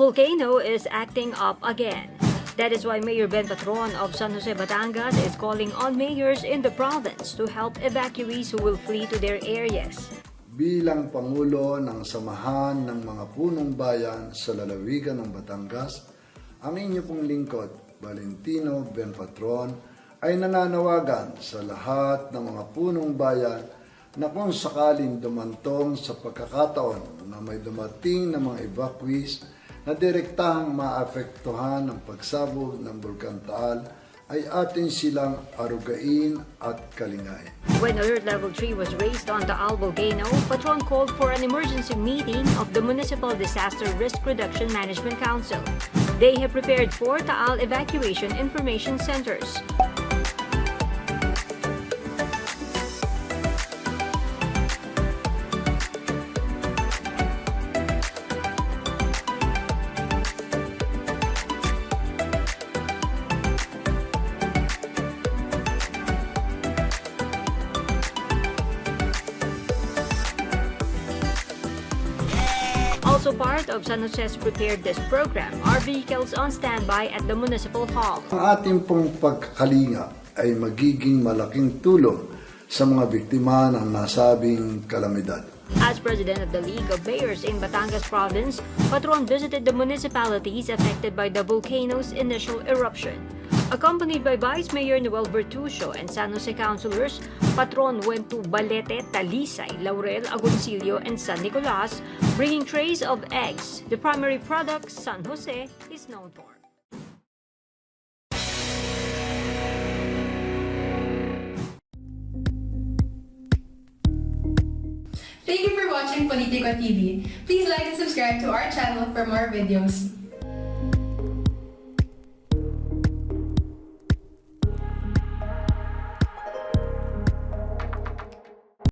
volcano is acting up again. That is why Mayor Ben Patron of San Jose, Batangas is calling on mayors in the province to help evacuees who will flee to their areas. Bilang Pangulo ng Samahan ng mga Punong Bayan sa lalawigan ng Batangas, ang inyo pong lingkod, Valentino Ben Patron, ay nananawagan sa lahat ng mga punong bayan na kung sakaling dumantong sa pagkakataon na may dumating na mga evacuees na direktahang maapektuhan ng pagsabog ng Bulkan Taal, ay atin silang arugain at kalingain. When Alert Level 3 was raised on Taal Volcano, Patron called for an emergency meeting of the Municipal Disaster Risk Reduction Management Council. They have prepared 4 Taal Evacuation Information Centers. Also part of San Jose's preparedness program are vehicles on standby at the Municipal Hall. Ang ating pong pagkakalinga ay magiging malaking tulong sa mga biktima ng nasabing kalamidad. As President of the League of Mayors in Batangas Province, Patron visited the municipalities affected by the volcano's initial eruption. Accompanied by Vice Mayor Noel Bertuccio and San Jose councilors, Patron went to Balete, Talisay, Laurel, Agoncillo, and San Nicolas, bringing trays of eggs, the primary product San Jose is known for. Thank you for watching Politico TV. Please like and subscribe to our channel for more videos.